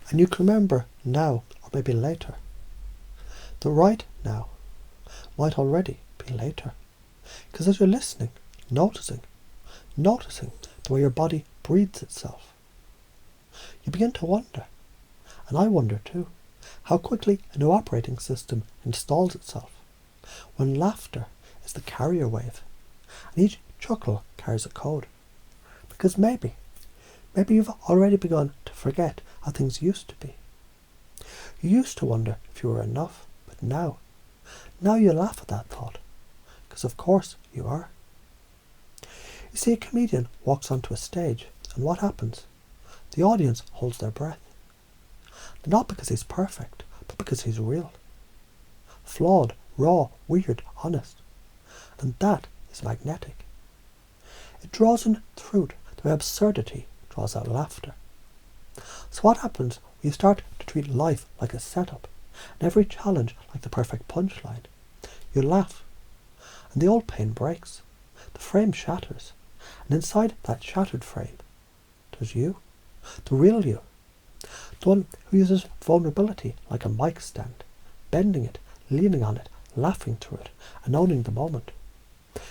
And you can remember now, or maybe later. The right now might already be later. Because as you're listening, noticing the way your body breathes itself, you begin to wonder, and I wonder too, how quickly a new operating system installs itself when laughter is the carrier wave, and each chuckle carries a code. Because maybe you've already begun to forget how things used to be. You used to wonder if you were enough, but now you laugh at that thought, because of course you are. You see, a comedian walks onto a stage, and what happens? The audience holds their breath. Not because he's perfect, but because he's real. Flawed, raw, weird, honest. And that is magnetic. It draws in truth the way absurdity draws out laughter. So what happens when you start to treat life like a setup, and every challenge like the perfect punchline? You laugh, and the old pain breaks. The frame shatters, and inside that shattered frame, there's you, the real you, the one who uses vulnerability like a mic stand, bending it, leaning on it, laughing through it, and owning the moment.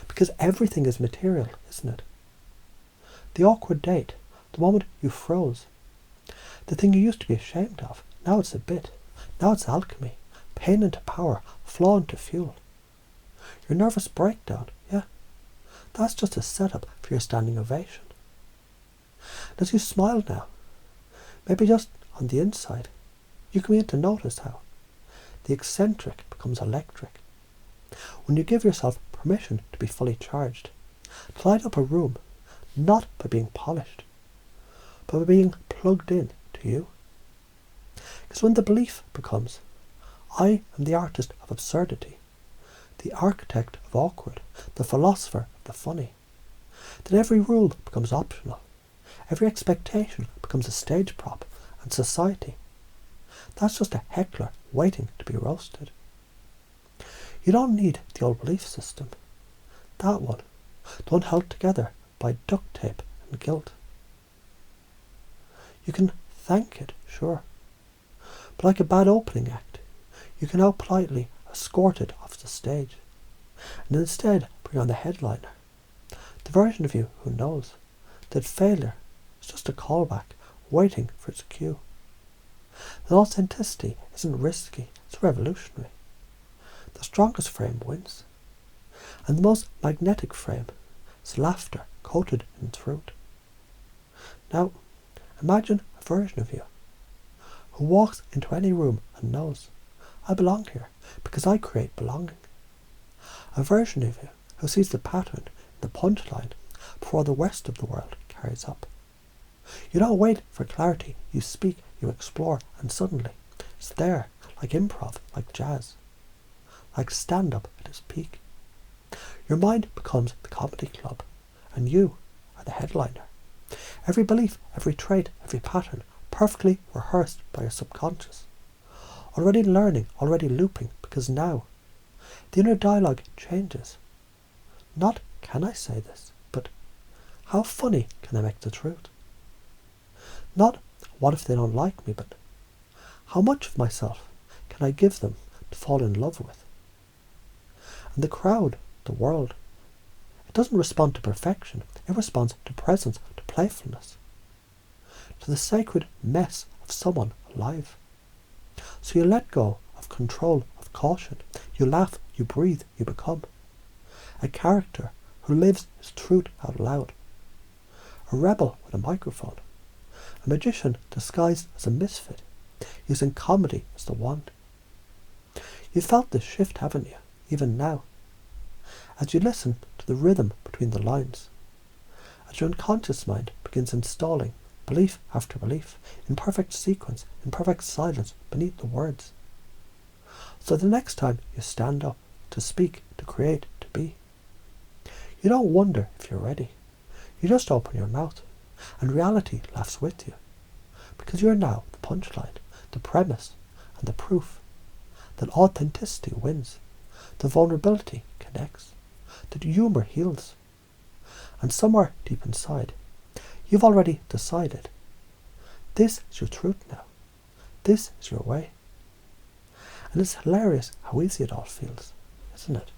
Because everything is material, isn't it? The awkward date, the moment you froze, the thing you used to be ashamed of, now it's a bit, now it's alchemy, pain into power, flaw into fuel. Your nervous breakdown, yeah, that's just a setup for your standing ovation. And as you smile now, maybe just on the inside, you can begin to notice how the eccentric becomes electric. When you give yourself permission to be fully charged, to light up a room, not by being polished, but by being plugged in to you. Because when the belief becomes, I am the artist of absurdity, the architect of awkward, the philosopher of the funny, then every rule becomes optional. Every expectation becomes a stage prop, and society, that's just a heckler waiting to be roasted. You don't need the old belief system. That one, the one held together by duct tape and guilt. You can thank it, sure, but like a bad opening act, you can now politely escort it off the stage, and instead bring on the headliner, the version of you who knows that failure is just a callback waiting for its cue. That authenticity isn't risky, it's revolutionary. The strongest frame wins, and the most magnetic frame is laughter coated in truth. Now, imagine a version of you who walks into any room and knows, I belong here because I create belonging. A version of you who sees the pattern in the punchline before the rest of the world carries up. You don't wait for clarity, you speak, you explore, and suddenly it's there, like improv, like jazz, like stand-up at its peak. Your mind becomes the comedy club, and you are the headliner. Every belief, every trait, every pattern, perfectly rehearsed by your subconscious. Already learning, already looping, because now the inner dialogue changes. Not, can I say this, but how funny can I make the truth? Not, what if they don't like me, but how much of myself can I give them to fall in love with? And the crowd, the world, it doesn't respond to perfection, it responds to presence, to playfulness, to the sacred mess of someone alive. So you let go of control, of caution, you laugh, you breathe, you become a character who lives his truth out loud, a rebel with a microphone, a magician disguised as a misfit, using comedy as the wand. You felt this shift, haven't you, even now, as you listen to the rhythm between the lines, as your unconscious mind begins installing belief after belief, in perfect sequence, in perfect silence, beneath the words. So the next time you stand up, to speak, to create, to be, you don't wonder if you're ready. You just open your mouth, and reality laughs with you, because you're now the punchline, the premise, and the proof that authenticity wins, that vulnerability connects, that humour heals. And somewhere deep inside, you've already decided, this is your truth now. This is your way. And it's hilarious how easy it all feels, isn't it?